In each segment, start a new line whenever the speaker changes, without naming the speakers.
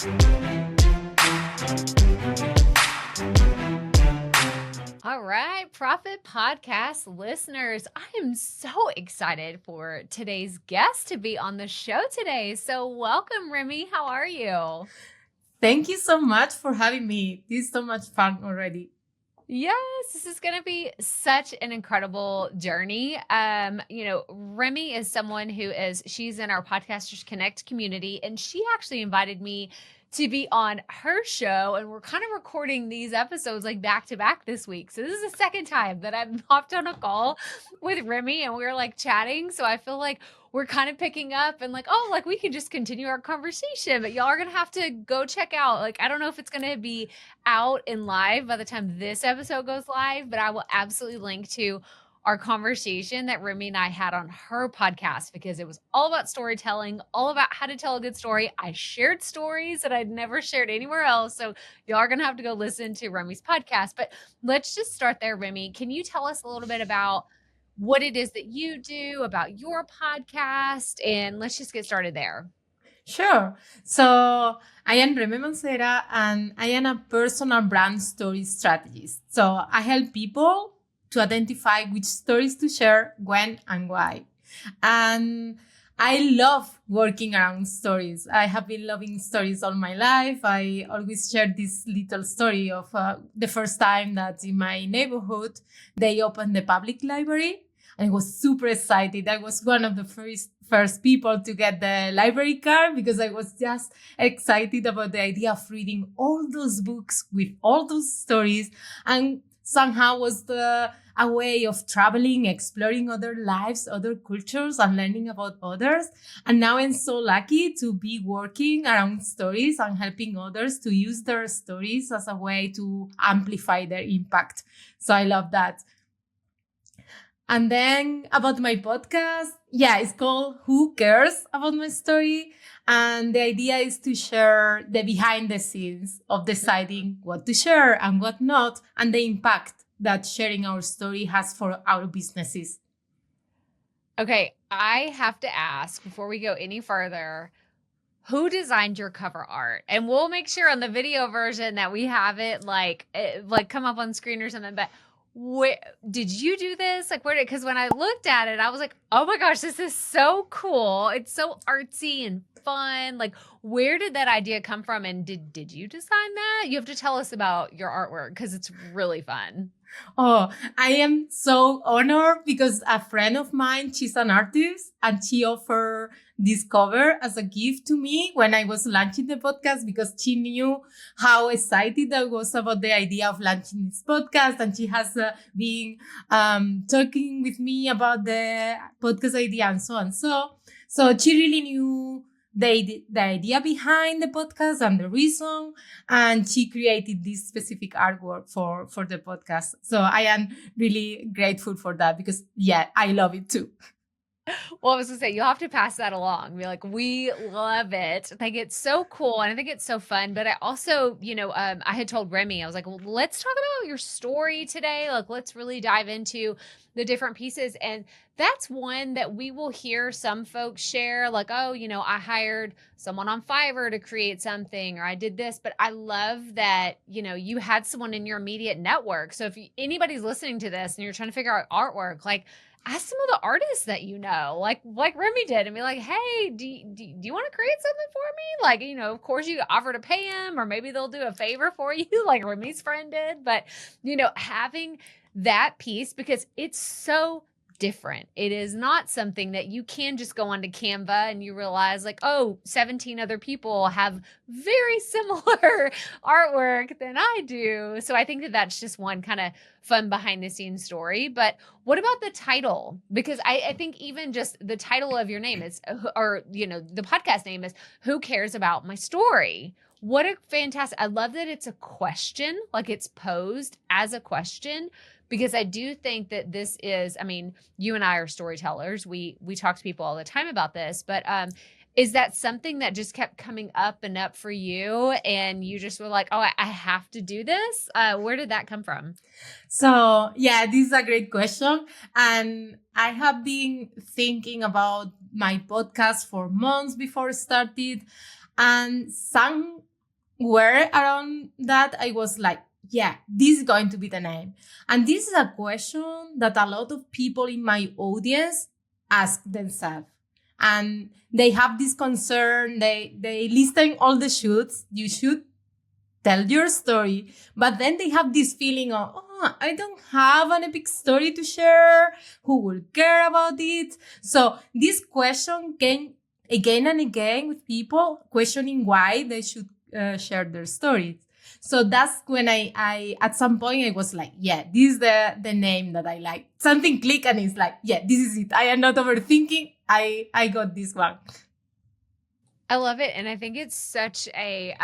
All right, Proffitt Podcast listeners, I am so excited for today's guest to be on the show today. So welcome, Reme. How are you?
Thank you so much for having me. This is so much fun already.
Yes, this is going to be such an incredible journey. Reme is someone she's in our Podcasters Connect community, and she actually invited me to be on her show, and we're kind of recording these episodes like back to back this week. So this is the second time that I've hopped on a call with Reme and we were like chatting. So I feel like we're kind of picking up and like, oh, like we can just continue our conversation, but y'all are going to have to go check out. Like, I don't know if it's going to be out in live by the time this episode goes live, but I will absolutely link to our conversation that Reme and I had on her podcast, because it was all about storytelling, all about how to tell a good story. I shared stories that I'd never shared anywhere else. So y'all are going to have to go listen to Reme's podcast, but let's just start there. Reme, can you tell us a little bit about what it is that you do, about your podcast, and let's just get started there.
Sure. So I am Reme Mancera, and I am a personal brand story strategist. So I help people to identify which stories to share, when, and why. And I love working around stories. I have been loving stories all my life. I always share this little story of the first time that in my neighborhood, they opened the public library. And I was super excited. I was one of the first people to get the library card, because I was just excited about the idea of reading all those books with all those stories, and somehow was a way of traveling, exploring other lives, other cultures, and learning about others. And now I'm so lucky to be working around stories and helping others to use their stories as a way to amplify their impact. So I love that. And then about my podcast, it's called Who Cares About My Story? And the idea is to share the behind the scenes of deciding what to share and what not, and the impact that sharing our story has for our businesses.
Okay, I have to ask before we go any further, who designed your cover art? And we'll make sure on the video version that we have it like come up on screen or something, but where did you do this? Like, where did, because when I looked at it, I was like, oh my gosh, this is so cool. It's so artsy and fun. Like, where did that idea come from? And did you design that? You have to tell us about your artwork, because it's really fun.
Oh, I am so honored, because a friend of mine, she's an artist, and she offered this cover as a gift to me when I was launching the podcast, because she knew how excited I was about the idea of launching this podcast. And she has been talking with me about the podcast idea and so on. So she really knew the idea behind the podcast and the reason, and she created this specific artwork for the podcast. So I am really grateful for that, because I love it too.
Well, I was gonna say, you'll have to pass that along. Be like, we love it. I think it's so cool, and I think it's so fun. But I also, I had told Reme, I was like, well, let's talk about your story today. Like, let's really dive into the different pieces. And that's one that we will hear some folks share, like, oh, I hired someone on Fiverr to create something, or I did this. But I love that, you had someone in your immediate network. So if anybody's listening to this and you're trying to figure out artwork, like, ask some of the artists that like Reme did, and be like, hey, do you want to create something for me? Like, of course you offer to pay them, or maybe they'll do a favor for you like Reme's friend did. But, having that piece, because it's so different. It is not something that you can just go onto Canva and you realize like, oh, 17 other people have very similar artwork than I do. So I think that that's just one kind of fun behind the scenes story. But what about the title? Because I think even just the title of your name is, or, the podcast name is Who Cares About My Story? What a fantastic, I love that it's a question, like it's posed as a question, because I do think that this is, you and I are storytellers. We talk to people all the time about this, but is that something that just kept coming up and up for you, and you just were like, oh, I have to do this? Where did that come from?
So, this is a great question. And I have been thinking about my podcast for months before it started. And were around that, I was like, yeah, this is going to be the name. And this is a question that a lot of people in my audience ask themselves. And they have this concern. They listen all the shoots. You should tell your story, but then they have this feeling of, oh, I don't have an epic story to share. Who will care about it? So this question came again and again with people questioning why they should share their stories. So that's when I at some point I was like, yeah, this is the name that I like. Something click and it's like, yeah, this is it. I am not overthinking. I got this one.
I love it. And I think it's such a,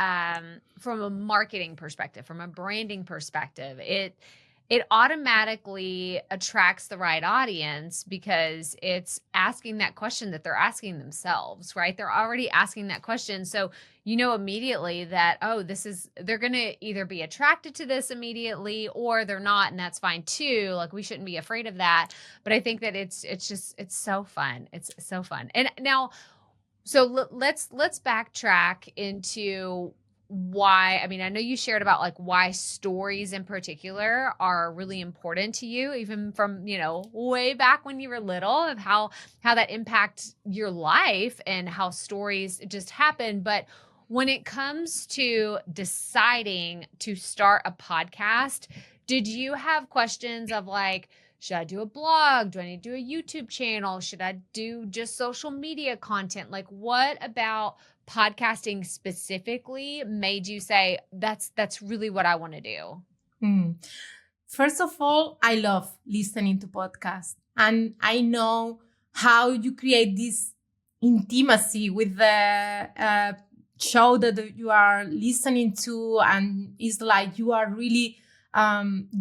from a marketing perspective, from a branding perspective, it automatically attracts the right audience because it's asking that question that they're asking themselves, right? They're already asking that question. So you know immediately that, oh, they're going to either be attracted to this immediately or they're not. And that's fine too. Like we shouldn't be afraid of that. But I think that it's so fun. It's so fun. And now, so let's backtrack into why. I mean, I know you shared about like why stories in particular are really important to you, even from, way back when you were little, of how that impacts your life and how stories just happen. But when it comes to deciding to start a podcast, did you have questions of like, should I do a blog? Do I need to do a YouTube channel? Should I do just social media content? Like, what about podcasting specifically made you say, that's really what I want to do?
First of all, I love listening to podcasts, and I know how you create this intimacy with the show that you are listening to, and it's like you are really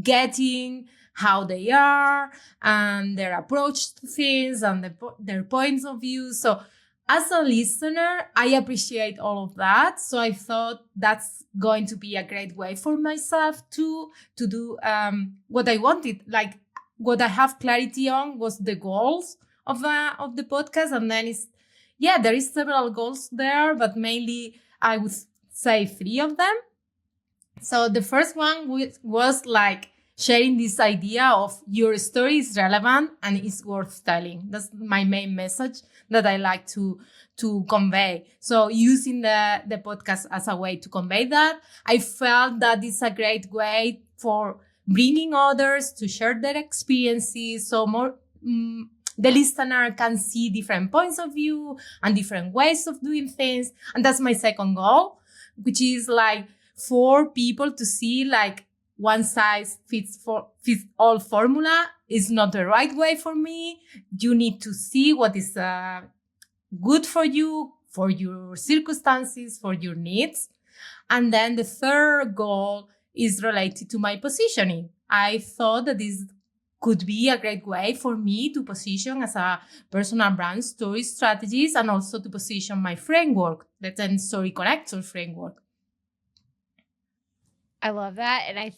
getting how they are and their approach to things and their points of view. So as a listener, I appreciate all of that. So I thought that's going to be a great way for myself to do what I wanted. Like what I have clarity on was the goals of the podcast. And then there is several goals there, but mainly I would say 3 of them. So the first one was like sharing this idea of your story is relevant and it's worth telling. That's my main message that I like to convey. So using the podcast as a way to convey that, I felt that it's a great way for bringing others to share their experiences. So more, the listener can see different points of view and different ways of doing things. And that's my second goal, which is like for people to see like one size fits all formula is not the right way for me. You need to see what is good for you, for your circumstances, for your needs. And then the third goal is related to my positioning. I thought that this could be a great way for me to position as a personal brand story strategist and also to position my framework, the 10 story connector framework.
I love that. And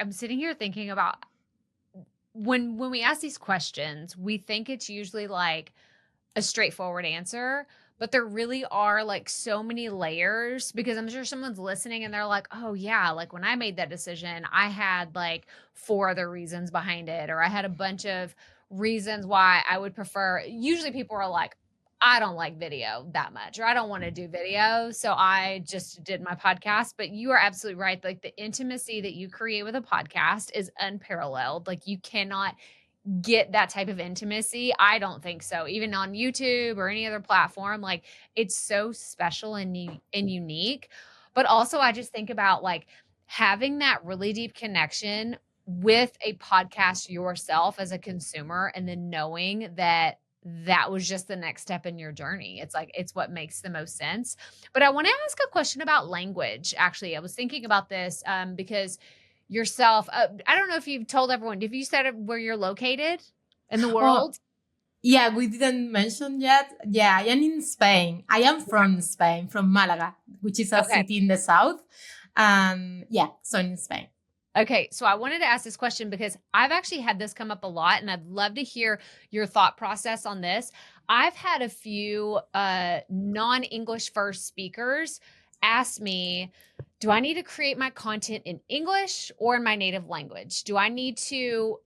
I'm sitting here thinking about when we ask these questions, we think it's usually like a straightforward answer, but there really are like so many layers, because I'm sure someone's listening and they're like, oh yeah, like when I made that decision, I had like 4 other reasons behind it, or I had a bunch of reasons why I would prefer. Usually people are like, I don't like video that much, or I don't want to do video, so I just did my podcast. But you are absolutely right. Like the intimacy that you create with a podcast is unparalleled. Like you cannot get that type of intimacy. I don't think so. Even on YouTube or any other platform, like it's so special and unique. But also I just think about like having that really deep connection with a podcast yourself as a consumer, and then knowing that was just the next step in your journey. It's like, it's what makes the most sense. But I want to ask a question about language. Actually, I was thinking about this because yourself, I don't know if you've told everyone, have you said where you're located in the world?
Yeah, we didn't mention yet. Yeah, I am in Spain. I am from Spain, from Malaga, which is a city in the south. So in Spain.
Okay, so I wanted to ask this question because I've actually had this come up a lot, and I'd love to hear your thought process on this. I've had a few non-English first speakers ask me, do I need to create my content in English or in my native language? Do I need to,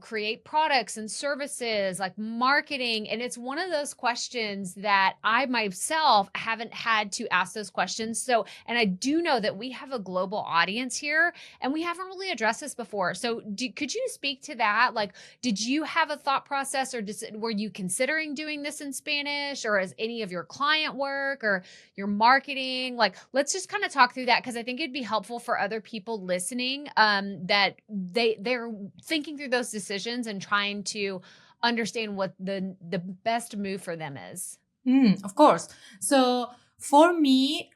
create products and services like marketing? And it's one of those questions that I myself haven't had to ask those questions. So, and I do know that we have a global audience here and we haven't really addressed this before. So, could you speak to that? Like, did you have a thought process or were you considering doing this in Spanish, or is any of your client work or your marketing? Like, let's just kind of talk through that, because I think it'd be helpful for other people listening, that they're thinking through those decisions and trying to understand what the best move for them is.
Of course. So for me,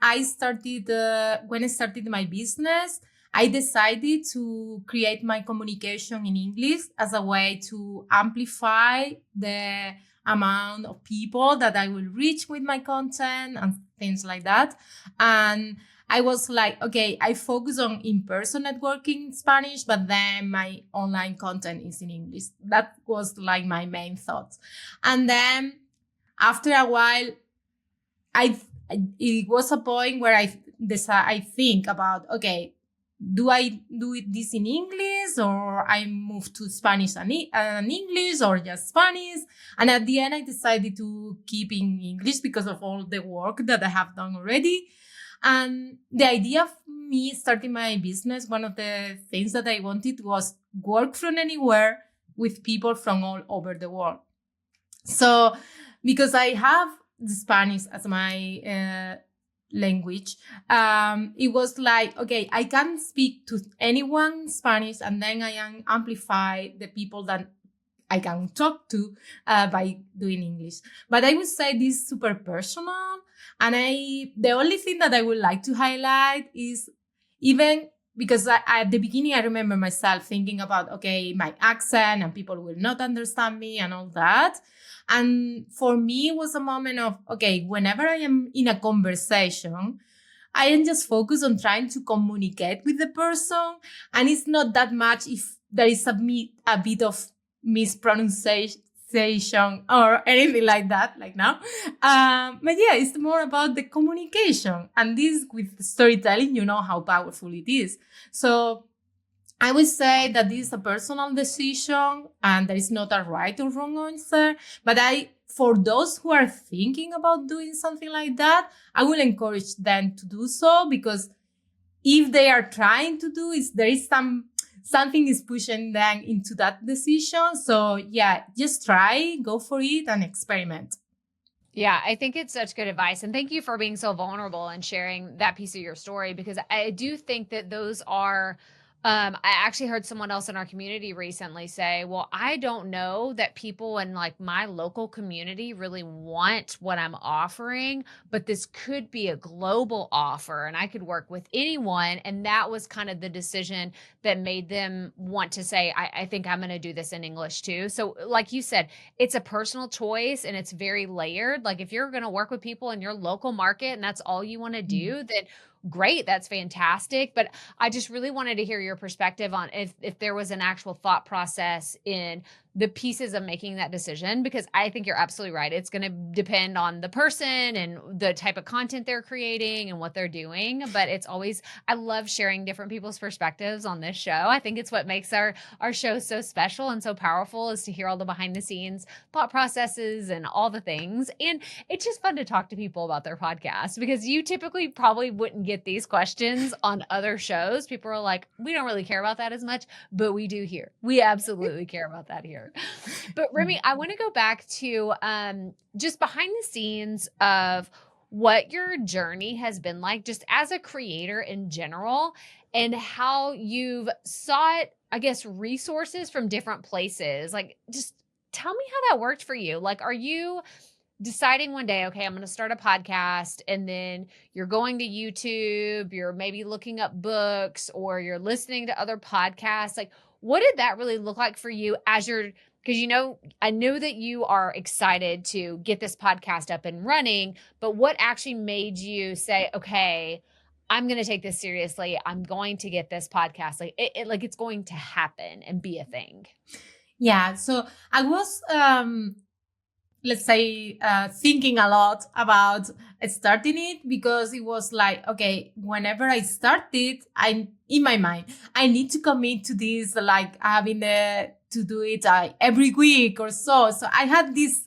when I started my business, I decided to create my communication in English as a way to amplify the amount of people that I will reach with my content and things like that. And I was like, okay, I focus on in-person networking in Spanish, but then my online content is in English. That was like my main thoughts. And then after a while, it was a point where I think about, okay, do I do this in English, or I move to Spanish and English, or just Spanish? And at the end, I decided to keep in English because of all the work that I have done already. And the idea of me starting my business, one of the things that I wanted was work from anywhere with people from all over the world. So because I have the Spanish as my language, it was like, okay, I can speak to anyone in Spanish, and then I can amplify the people that I can talk to by doing English. But I would say this is super personal. And the only thing that I would like to highlight is, even because at the beginning, I remember myself thinking about, okay, my accent and people will not understand me and all that. And for me, it was a moment of, okay, whenever I am in a conversation, I am just focused on trying to communicate with the person. And it's not that much if there is a bit of mispronunciation or anything like that, like now. But yeah, it's more about the communication. And this with storytelling, you know how powerful it is. So I would say that this is a personal decision and there is not a right or wrong answer. But for those who are thinking about doing something like that, I will encourage them to do so, because if they are trying to do it, there is something is pushing them into that decision. So yeah, just try, go for it and experiment.
Yeah, I think it's such good advice. And thank you for being so vulnerable and sharing that piece of your story, because I do think that those are, I actually heard someone else in our community recently say, well, I don't know that people in like my local community really want what I'm offering, but this could be a global offer and I could work with anyone. And that was kind of the decision that made them want to say, I think I'm going to do this in English too. So like you said, it's a personal choice and it's very layered. Like if you're going to work with people in your local market and that's all you want to do, then great, that's fantastic. But I just really wanted to hear your perspective on if there was an actual thought process in the pieces of making that decision, because I think you're absolutely right. It's going to depend on the person and the type of content they're creating and what they're doing. But it's always, I love sharing different people's perspectives on this show. I think it's what makes our show so special and so powerful, is to hear all the behind the scenes thought processes and all the things. And it's just fun to talk to people about their podcast, because you typically probably wouldn't get these questions on other shows. People are like, we don't really care about that as much, but we do here. We absolutely care about that here. But Reme, I want to go back to just behind the scenes of what your journey has been like, just as a creator in general, and how you've sought, I guess, resources from different places. Like, just tell me how that worked for you. Like, are you deciding one day, okay, I'm going to start a podcast, and then you're going to YouTube, you're maybe looking up books, or you're listening to other podcasts? Like, what did that really look like for you as because I know that you are excited to get this podcast up and running, but what actually made you say, okay, I'm going to take this seriously. I'm going to get this podcast. Like it's going to happen and be a thing.
Yeah. So I was let's say, thinking a lot about starting it, because it was like, okay, whenever I started, in my mind, I need to commit to this, like having to do it every week or so. So I had this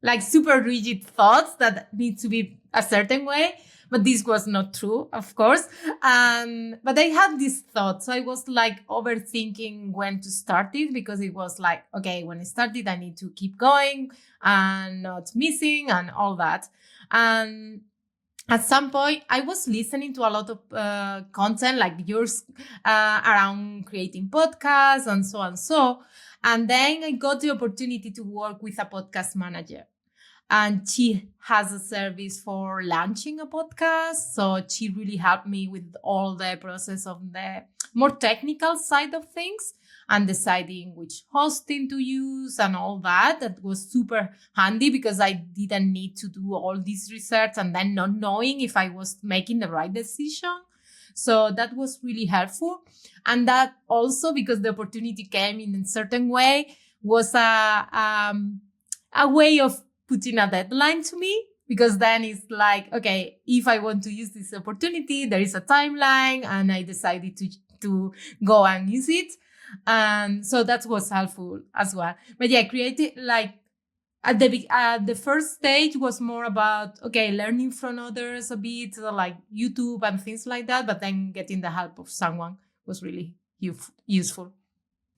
like super rigid thoughts that need to be a certain way. But this was not true, of course. But I had this thought. So I was like overthinking when to start it, because it was like, okay, when I started, I need to keep going and not missing and all that. And at some point, I was listening to a lot of content like yours around creating podcasts and so and so. And then I got the opportunity to work with a podcast manager, and she has a service for launching a podcast. So she really helped me with all the process of the more technical side of things and deciding which hosting to use and all that. That was super handy, because I didn't need to do all this research and then not knowing if I was making the right decision. So that was really helpful. And that also, because the opportunity came in a certain way, was a way of putting a deadline to me, because then it's like, okay, if I want to use this opportunity, there is a timeline, and I decided to go and use it. And so that was helpful as well. But yeah, creative, like at the first stage was more about, okay, learning from others a bit, like YouTube and things like that. But then getting the help of someone was really useful.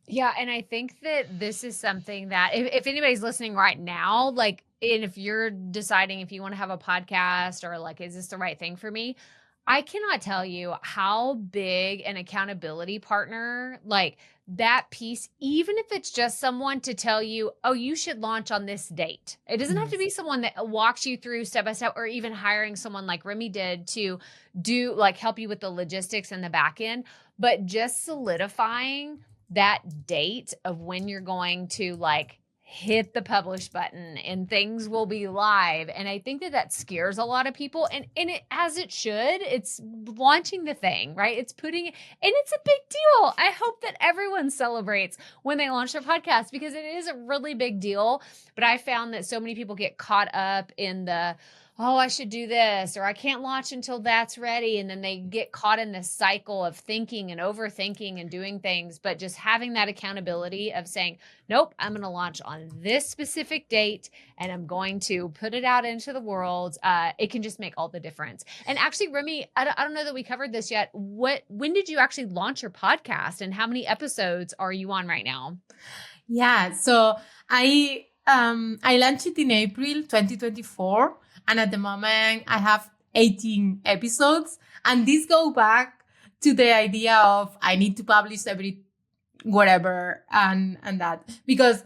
Yeah, and I think that this is something that if anybody's listening right now, like, and if you're deciding if you want to have a podcast or like, is this the right thing for me? I cannot tell you how big an accountability partner, like that piece, even if it's just someone to tell you, oh, you should launch on this date. It doesn't have to be someone that walks you through step by step, or even hiring someone like Reme did to do like help you with the logistics and the back end, but just solidifying that date of when you're going to like hit the publish button and things will be live. And I think that that scares a lot of people, and it, as it should. It's launching the thing, right? It's putting it, and it's a big deal. I hope that everyone celebrates when they launch their podcast, because it is a really big deal. But I found that so many people get caught up in the, oh, I should do this, or I can't launch until that's ready. And then they get caught in this cycle of thinking and overthinking and doing things. But just having that accountability of saying, nope, I'm going to launch on this specific date and I'm going to put it out into the world. It can just make all the difference. And actually, Reme, I don't know that we covered this yet. When did you actually launch your podcast, and how many episodes are you on right now?
Yeah, so I launched it in April 2024, and at the moment I have 18 episodes. And this go back to the idea of I need to publish every whatever and that, because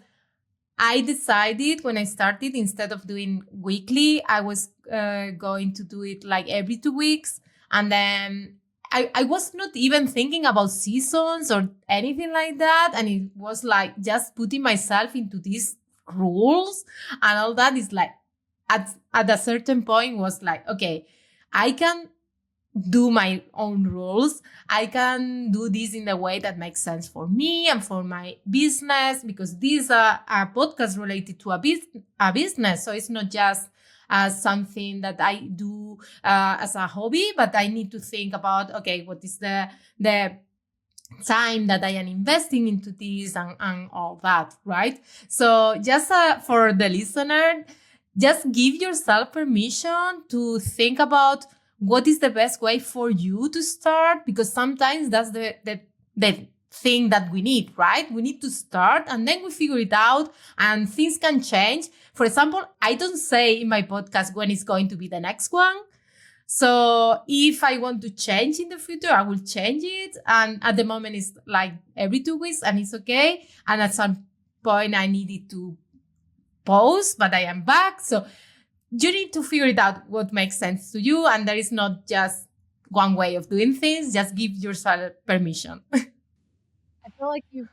I decided when I started, instead of doing weekly, I was going to do it like every 2 weeks. And then I was not even thinking about seasons or anything like that. And it was like just putting myself into these rules and all that. Is like at a certain point was like, okay, I can do my own rules. I can do this in the way that makes sense for me and for my business, because these are a podcast related to a business. So it's not just something that I do as a hobby, but I need to think about, okay, what is the time that I am investing into this and all that, right? So just for the listener, just give yourself permission to think about what is the best way for you to start, because sometimes that's the thing that we need, right? We need to start and then we figure it out, and things can change. For example, I don't say in my podcast when it's going to be the next one. So if I want to change in the future, I will change it. And at the moment it's like every 2 weeks, and it's okay. And at some point I needed to pause, but I am back. So you need to figure it out what makes sense to you. And there is not just one way of doing things. Just give yourself permission.
I feel like you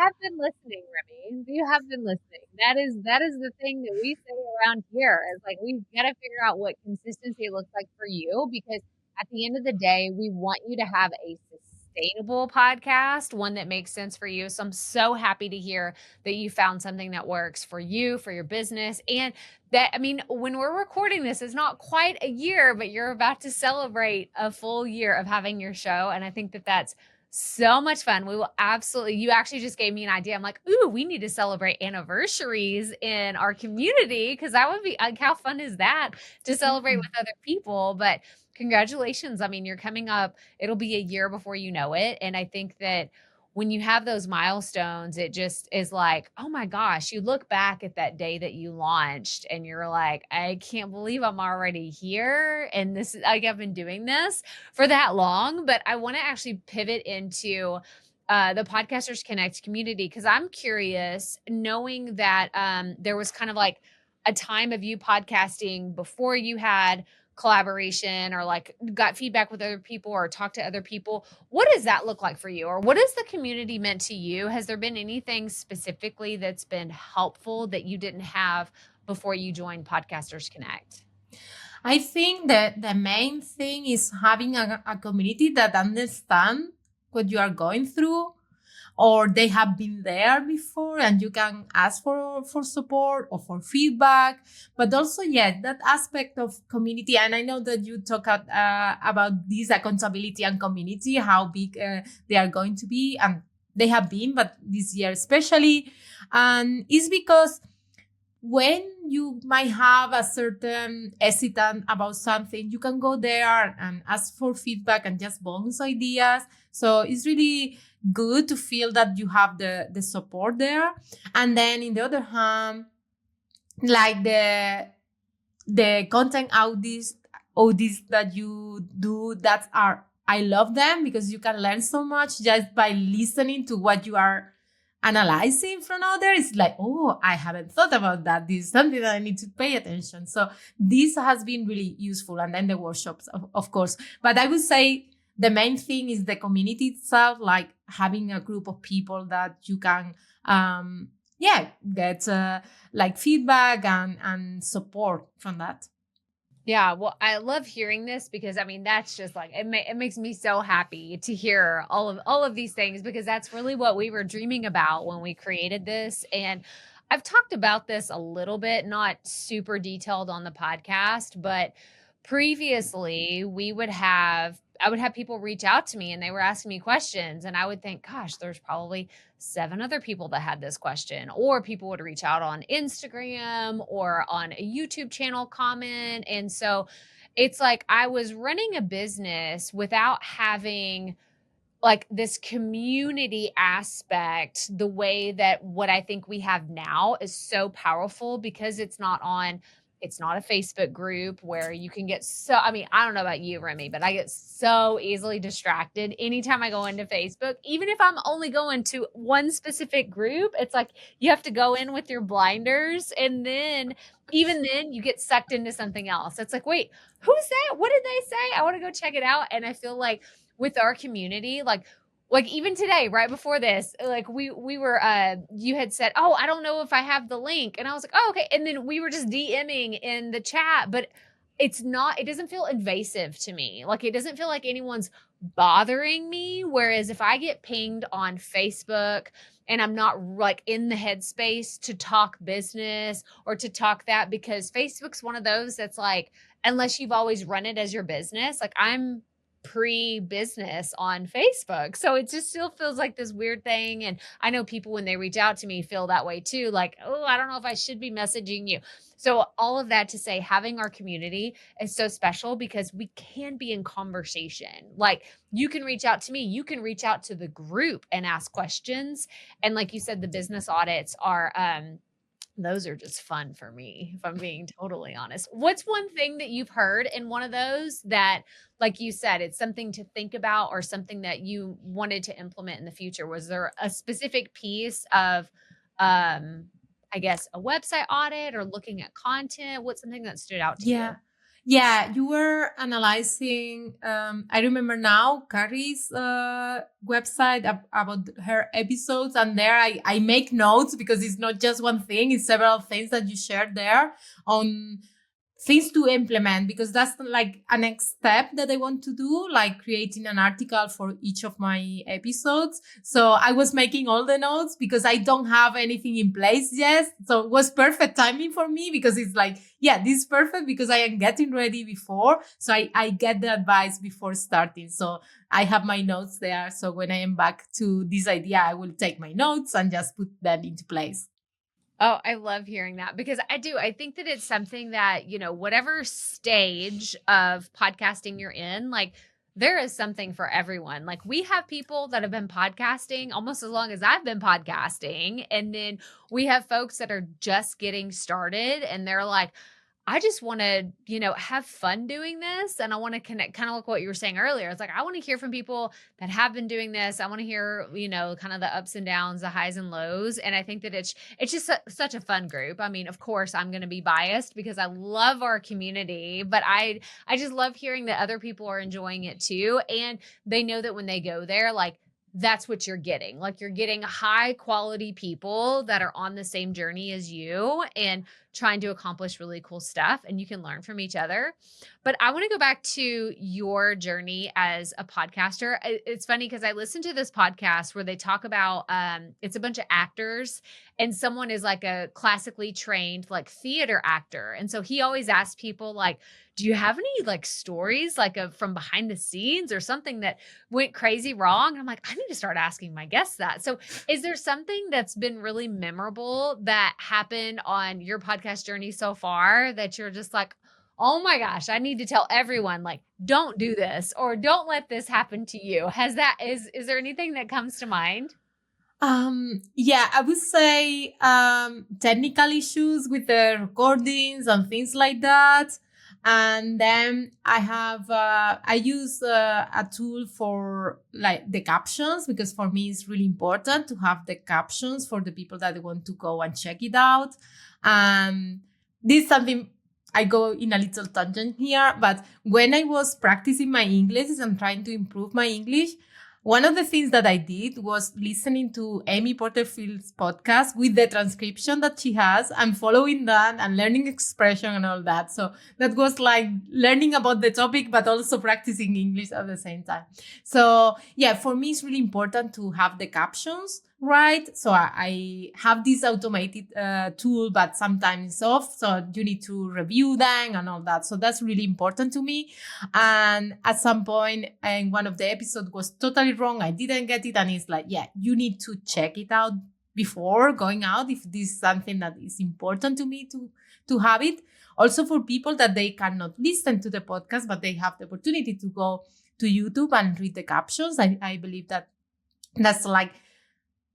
have been listening, Reme. You have been listening. That is the thing that we say around here, is like, we've got to figure out what consistency looks like for you, because at the end of the day, we want you to have a sustainable podcast, one that makes sense for you. So I'm so happy to hear that you found something that works for you, for your business, and that, I mean, when we're recording this, it's not quite a year, but you're about to celebrate a full year of having your show. And I think that that's so much fun. We will absolutely, you actually just gave me an idea. I'm like, ooh, we need to celebrate anniversaries in our community because that would be like, how fun is that to celebrate with other people? But congratulations. I mean, you're coming up, it'll be a year before you know it. And I think that when you have those milestones, it just is like, oh my gosh, you look back at that day that you launched and you're like, I can't believe I'm already here. And this is like, I've been doing this for that long. But I want to actually pivot into the Podcasters Connect community because I'm curious, knowing that there was kind of like a time of you podcasting before you had collaboration or like got feedback with other people or talked to other people. What does that look like for you? Or what has the community meant to you? Has there been anything specifically that's been helpful that you didn't have before you joined Podcasters Connect?
I think that the main thing is having a community that understand what you are going through, or they have been there before and you can ask for support or for feedback. But also, yeah, that aspect of community. And I know that you talk about this accountability and community, how big they are going to be, and they have been, but this year especially. And it's because when you might have a certain hesitant about something, you can go there and ask for feedback and just bounce ideas. So it's really good to feel that you have the support there. And then in the other hand, like the content audits that you do, that are, I love them because you can learn so much just by listening to what you are analyzing from others. It's like, oh, I haven't thought about that. This is something that I need to pay attention. So this has been really useful. And then the workshops, of course. But I would say the main thing is the community itself, like having a group of people that you can, get like feedback and support from that.
Yeah, well, I love hearing this because I mean that's just like it makes me so happy to hear all of these things because that's really what we were dreaming about when we created this. And I've talked about this a little bit, not super detailed on the podcast, but previously I would have people reach out to me and they were asking me questions and I would think, gosh, there's probably 7 other people that had this question, or people would reach out on Instagram or on a YouTube channel comment. And so it's like I was running a business without having like this community aspect the way that what I think we have now is so powerful because it's not a Facebook group where you can get so, I mean, I don't know about you, Remy, but I get so easily distracted anytime I go into Facebook. Even if I'm only going to one specific group, it's like you have to go in with your blinders. And then, even then, you get sucked into something else. It's like, wait, who's that? What did they say? I want to go check it out. And I feel like with our community, like even today, right before this, like we were you had said, oh, I don't know if I have the link. And I was like, oh, okay. And then we were just DMing in the chat, but it doesn't feel invasive to me. Like it doesn't feel like anyone's bothering me. Whereas if I get pinged on Facebook and I'm not like in the headspace to talk business or to talk that, because Facebook's one of those that's like, unless you've always run it as your business, like I'm pre-business on Facebook. So it just still feels like this weird thing. And I know people when they reach out to me feel that way too. Like, oh, I don't know if I should be messaging you. So all of that to say, having our community is so special because we can be in conversation. Like you can reach out to me, you can reach out to the group and ask questions. And like you said, the business audits are, those are just fun for me, if I'm being totally honest. What's one thing that you've heard in one of those that, like you said, it's something to think about or something that you wanted to implement in the future? Was there a specific piece of, I guess, a website audit or looking at content? What's something that stood out to
Yeah.
you?
Yeah, you were analyzing, I remember now, Carrie's website about her episodes. And there I make notes because it's not just one thing, it's several things that you shared there on things to implement, because that's like a next step that I want to do, like creating an article for each of my episodes. So I was making all the notes because I don't have anything in place yet. So it was perfect timing for me, because it's like, yeah, this is perfect because I am getting ready before. So I get the advice before starting. So I have my notes there. So when I am back to this idea, I will take my notes and just put them into place.
Oh, I love hearing that, because I think that it's something that, whatever stage of podcasting you're in, like there is something for everyone. Like we have people that have been podcasting almost as long as I've been podcasting. And then we have folks that are just getting started and they're like, I just want to, have fun doing this. And I want to connect, kind of like what you were saying earlier. It's like, I want to hear from people that have been doing this. I want to hear, kind of the ups and downs, the highs and lows. And I think that it's just such a fun group. I mean, of course, I'm going to be biased because I love our community, but I just love hearing that other people are enjoying it too. And they know that when they go there, like, that's what you're getting. Like you're getting high quality people that are on the same journey as you and trying to accomplish really cool stuff, and you can learn from each other. But I want to go back to your journey as a podcaster. It's funny because I listened to this podcast where they talk about it's a bunch of actors and someone is like a classically trained like theater actor. And so he always asks people like, do you have any like stories like from behind the scenes or something that went crazy wrong? And I'm like, I need to start asking my guests that. So is there something that's been really memorable that happened on your podcast journey so far that you're just like, oh my gosh, I need to tell everyone, like, don't do this or don't let this happen to you? Is there anything that comes to mind?
Yeah, I would say technical issues with the recordings and things like that. And then I use a tool for like the captions, because for me it's really important to have the captions for the people that want to go and check it out. This is something I go in a little tangent here, but when I was practicing my English and trying to improve my English, one of the things that I did was listening to Amy Porterfield's podcast with the transcription that she has and following that and learning expression and all that. So that was like learning about the topic, but also practicing English at the same time. So yeah, for me, it's really important to have the captions right. So I have this automated tool, but sometimes it's off. So you need to review them and all that. So that's really important to me. And at some point in one of the episodes was totally wrong. I didn't get it. And it's like, yeah, you need to check it out before going out if this is something that is important to me to have it. Also for people that they cannot listen to the podcast, but they have the opportunity to go to YouTube and read the captions. I believe that that's like,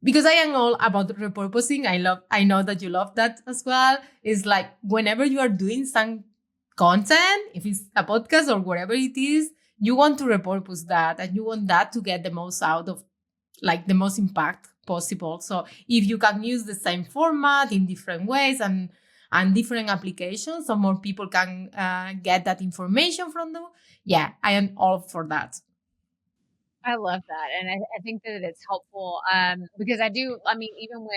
because I am all about repurposing. I know that you love that as well. It's like whenever you are doing some content, if it's a podcast or whatever it is, you want to repurpose that and you want that to get the most out of, like, the most impact possible. So if you can use the same format in different ways and different applications so more people can get that information from them, yeah, I am all for that.
I love that. And I think that it's helpful because even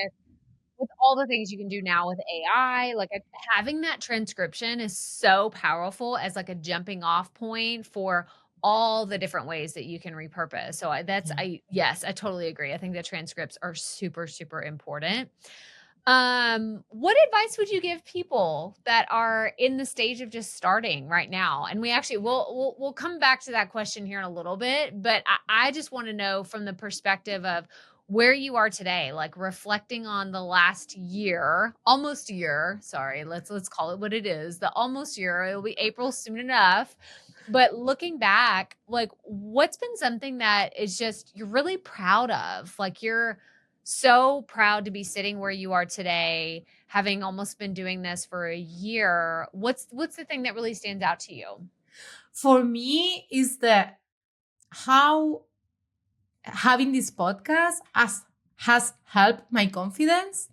with all the things you can do now with AI, like having that transcription is so powerful as like a jumping off point for all the different ways that you can repurpose. So yes, I totally agree. I think the transcripts are super, super important. What advice would you give people that are in the stage of just starting right now? And we actually we'll come back to that question here in a little bit, but I just want to know from the perspective of where you are today, like reflecting on the last year, almost a year. Sorry, let's call it what it is. The almost year. It'll be April soon enough. But looking back, like what's been something that is just you're really proud of? Like you're so proud to be sitting where you are today, having almost been doing this for a year. What's the thing that really stands out to you?
For me is that how having this podcast has helped my confidence,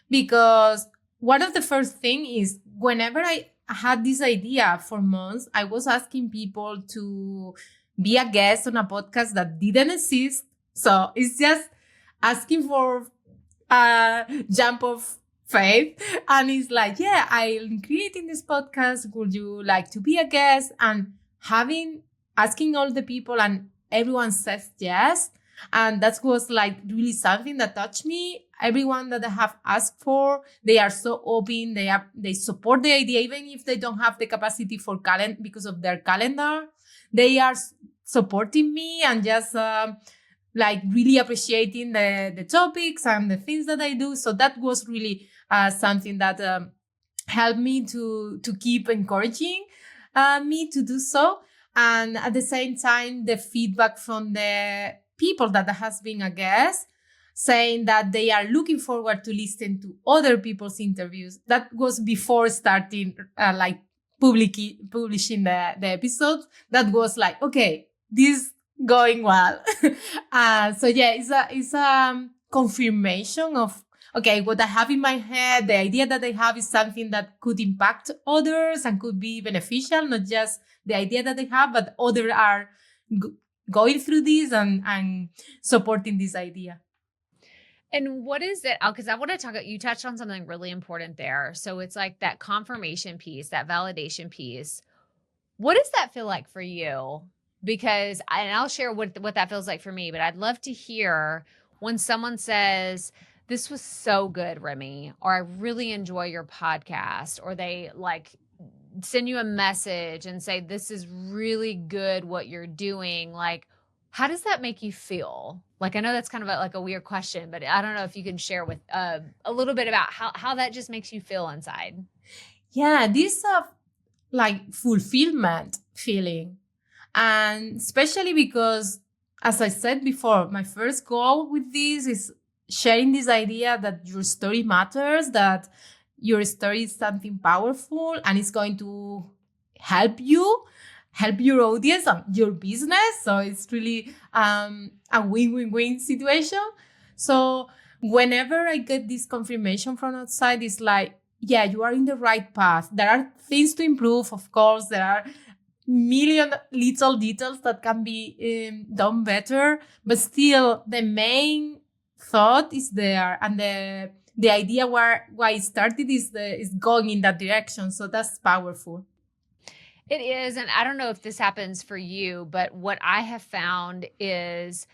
because one of the first thing is whenever I had this idea for months, I was asking people to be a guest on a podcast that didn't exist. So it's just asking for a jump of Faith. And it's like, yeah, I'm creating this podcast. Would you like to be a guest? And asking all the people, and everyone says yes. And that was like really something that touched me. Everyone that I have asked for, they are so open. They support the idea, even if they don't have the capacity for because of their calendar. They are supporting me and just like really appreciating the topics and the things that I do. So that was really something that helped me to keep encouraging me to do so. And at the same time, the feedback from the people that has been a guest, saying that they are looking forward to listen to other people's interviews. That was before starting like publishing the episodes. That was like, okay, this going well. So yeah, it's a confirmation of, okay, what I have in my head, the idea that I have is something that could impact others and could be beneficial, not just the idea that I have, but others are going through this and supporting this idea.
And what is it? Because I want to you touched on something really important there. So it's like that confirmation piece, that validation piece. What does that feel like for you? Because, and I'll share what that feels like for me, but I'd love to hear when someone says, this was so good, Reme, or I really enjoy your podcast, or they like send you a message and say, this is really good what you're doing. Like, how does that make you feel? Like, I know that's kind of like a weird question, but I don't know if you can share with a little bit about how that just makes you feel inside.
Yeah, this like fulfillment feeling. And especially because, as I said before, my first goal with this is sharing this idea that your story matters, that your story is something powerful and it's going to help your audience and your business. So it's really a win-win-win situation. So whenever I get this confirmation from outside, it's like, yeah, you are in the right path. There are things to improve, of course. There are million little details that can be done better, but still the main thought is there, and the idea why it started is going in that direction. So that's powerful.
It is. And I don't know if this happens for you, but what I have found is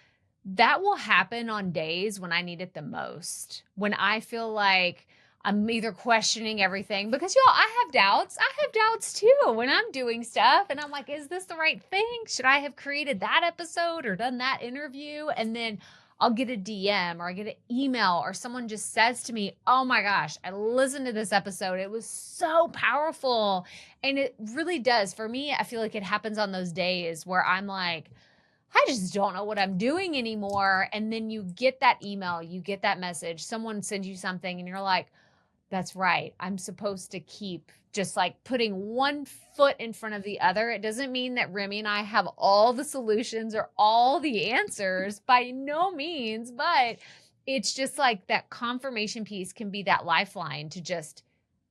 that will happen on days when I need it the most, when I feel like I'm either questioning everything, because y'all, I have doubts. I have doubts too when I'm doing stuff and I'm like, is this the right thing? Should I have created that episode or done that interview? And then I'll get a DM or I get an email or someone just says to me, oh my gosh, I listened to this episode. It was so powerful. And it really does. For me, I feel like it happens on those days where I'm like, I just don't know what I'm doing anymore. And then you get that email, you get that message, someone sends you something and you're like, that's right. I'm supposed to keep just like putting one foot in front of the other. It doesn't mean that Reme and I have all the solutions or all the answers, by no means, but it's just like that confirmation piece can be that lifeline to just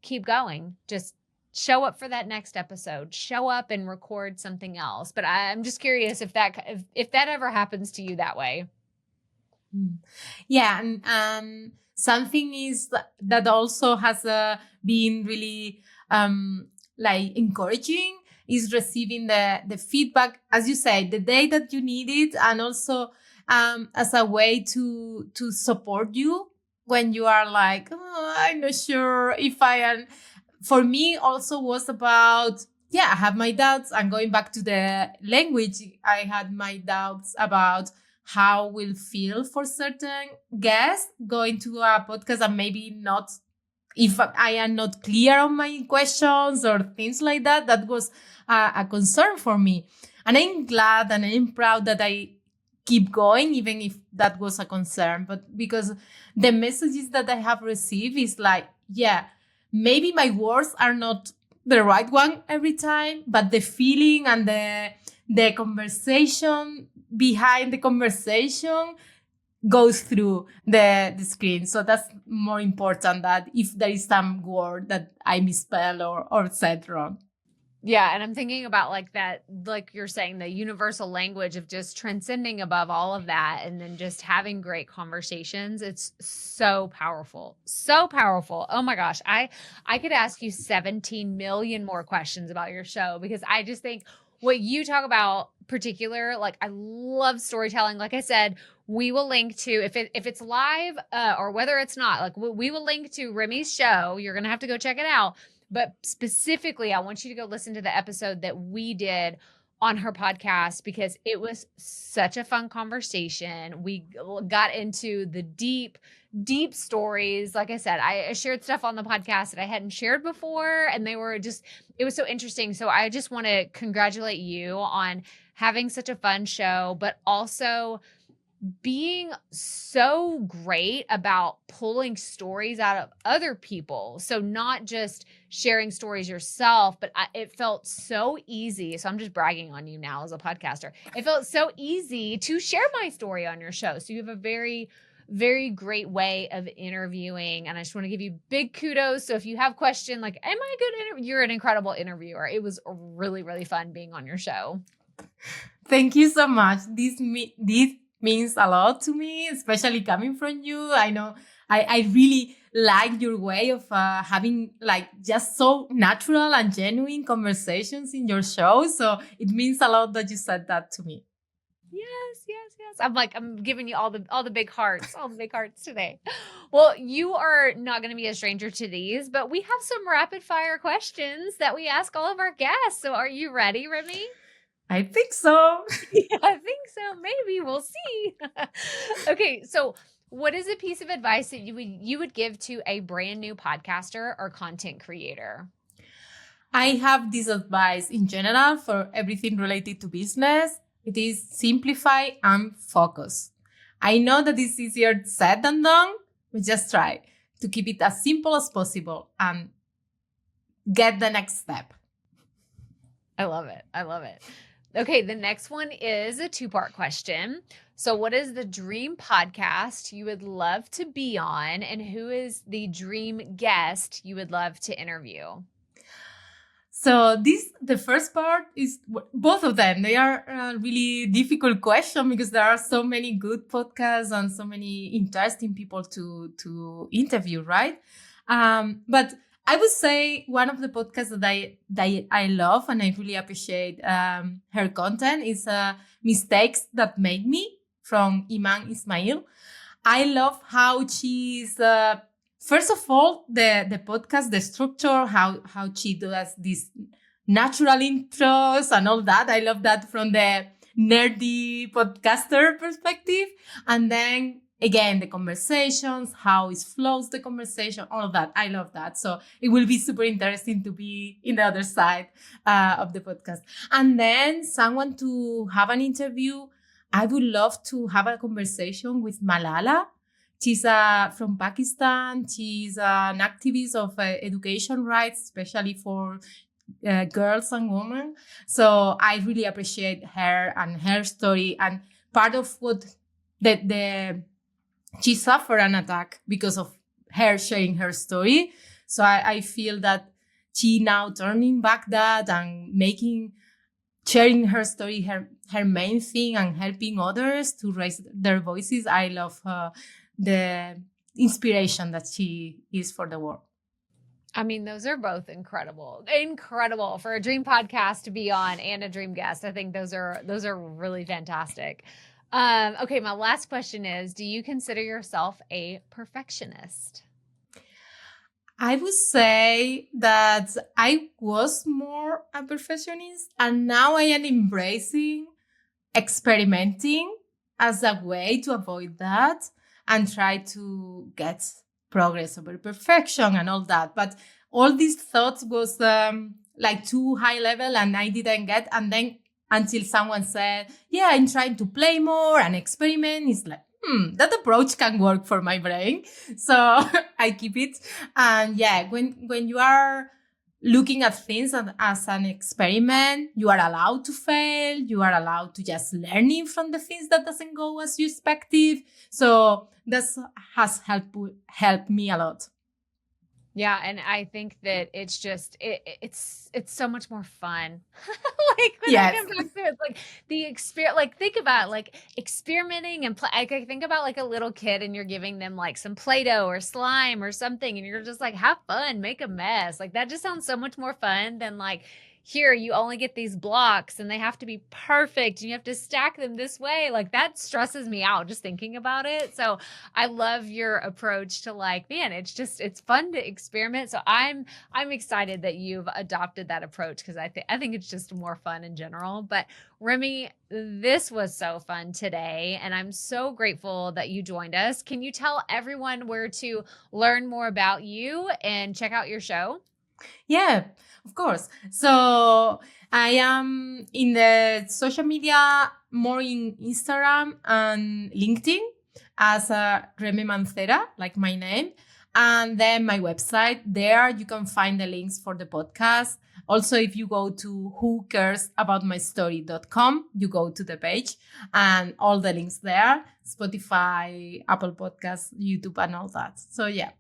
keep going. Just show up for that next episode, show up and record something else. But I'm just curious if that ever happens to you that way.
Yeah. And something is that also has been really like encouraging is receiving the feedback, as you say, the day that you need it, and also as a way to support you when you are like, oh, I'm not sure if I am. For me also was about, yeah, I have my doubts. And going back to the language, I had my doubts about how will feel for certain guests going to a podcast and maybe not, if I am not clear on my questions or things like that. That was a concern for me. And I'm glad and I'm proud that I keep going, even if that was a concern. But because the messages that I have received is like, yeah, maybe my words are not the right one every time, but the feeling and the conversation behind the conversation goes through the screen. So that's more important than if there is some word that I misspell or said wrong.
Yeah, and I'm thinking about like that, like you're saying, the universal language of just transcending above all of that and then just having great conversations. It's so powerful. So powerful. Oh my gosh. I could ask you 17 million more questions about your show because I just think what you talk about particular, like I love storytelling. Like I said, we will link to if it's live or whether it's not, like we will link to Remy's show. You're going to have to go check it out, but specifically, I want you to go listen to the episode that we did on her podcast because it was such a fun conversation. We got into the deep, deep stories. Like I said, I shared stuff on the podcast that I hadn't shared before, and they were just, it was so interesting. So I just want to congratulate you on having such a fun show, but also being so great about pulling stories out of other people. So not just sharing stories yourself, but it felt so easy. So I'm just bragging on you now as a podcaster. It felt so easy to share my story on your show. So you have a very, very great way of interviewing. And I just want to give you big kudos. So if you have questions like, am I a good interviewer? You're an incredible interviewer. It was really, really fun being on your show.
Thank you so much. This means a lot to me, especially coming from you. I know I really like your way of having like just so natural and genuine conversations in your show. So it means a lot that you said that to me.
Yes, yes, yes. I'm giving you all the big hearts, all the big hearts today. Well, you are not going to be a stranger to these, but we have some rapid fire questions that we ask all of our guests. So are you ready, Remy?
I think so.
Yeah, I think so. Maybe we'll see. Okay, so what is a piece of advice that you would give to a brand new podcaster or content creator?
I have this advice in general for everything related to business. It is simplify and focus. I know that it's easier said than done, but just try to keep it as simple as possible and get the next step.
I love it. I love it. Okay, the next one is a two-part question. So what is the dream podcast you would love to be on, and who is the dream guest you would love to interview?
So the first part is both of them. They are a really difficult question because there are so many good podcasts and so many interesting people to interview, right? But I would say one of the podcasts that I love and I really appreciate her content is Mistakes That Made Me from Iman Ismail. I love how she's first of all the podcast, the structure, how she does these natural intros and all that. I love that from the nerdy podcaster perspective, and then again, the conversations, how it flows the conversation, all of that. I love that. So it will be super interesting to be in the other side of the podcast. And then someone to have an interview. I would love to have a conversation with Malala. She's from Pakistan. She's an activist of education rights, especially for girls and women. So I really appreciate her and her story. And part of what she suffered an attack because of her sharing her story. So I feel that she now turning back that and sharing her story, her main thing, and helping others to raise their voices. I love the inspiration that she is for the world.
I mean, those are both incredible. Incredible for a dream podcast to be on and a dream guest. I think those are really fantastic. Okay, my last question is, do you consider yourself a perfectionist?
I would say that I was more a perfectionist, and now I am embracing experimenting as a way to avoid that and try to get progress over perfection and all that. But all these thoughts was like too high level and I didn't get. And then until someone said, yeah, I'm trying to play more and experiment, it's like, that approach can work for my brain. So I keep it. And yeah, when you are looking at things as an experiment, you are allowed to fail. You are allowed to just learning from the things that doesn't go as you expected. So this has helped me a lot.
Yeah, and I think that it's just it's so much more fun. Like when I
Yes.
come back to it, it's like the experience. Like think about like experimenting and play. I think about like a little kid, and you're giving them like some Play-Doh or slime or something, and you're just like, have fun, make a mess. Like that just sounds so much more fun than like here you only get these blocks and they have to be perfect and you have to stack them this way. Like that stresses me out just thinking about it. So I love your approach to like, man, it's fun to experiment. So I'm excited that you've adopted that approach because I think it's just more fun in general. But Reme, this was so fun today, and I'm so grateful that you joined us. Can you tell everyone where to learn more about you and check out your show?
Yeah, of course. So I am in the social media, more in Instagram and LinkedIn as Reme Mancera, like my name. And then my website, there you can find the links for the podcast. Also, if you go to whocaresaboutmystory.com, you go to the page and all the links there, Spotify, Apple Podcasts, YouTube, and all that. So yeah.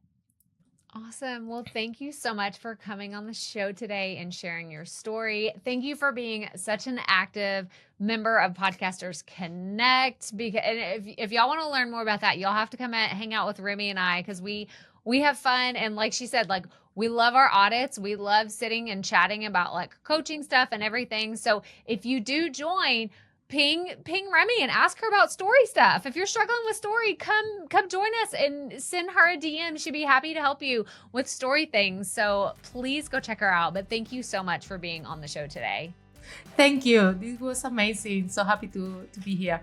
Awesome. Well, thank you so much for coming on the show today and sharing your story. Thank you for being such an active member of Podcasters Connect. Because and if y'all want to learn more about that, y'all have to come and hang out with Reme and I because we have fun. And like she said, like we love our audits. We love sitting and chatting about like coaching stuff and everything. So if you do join, ping Reme and ask her about story stuff. If you're struggling with story, come join us and send her a DM. She'd be happy to help you with story things. So please go check her out. But thank you so much for being on the show today.
Thank you. This was amazing. So happy to be here.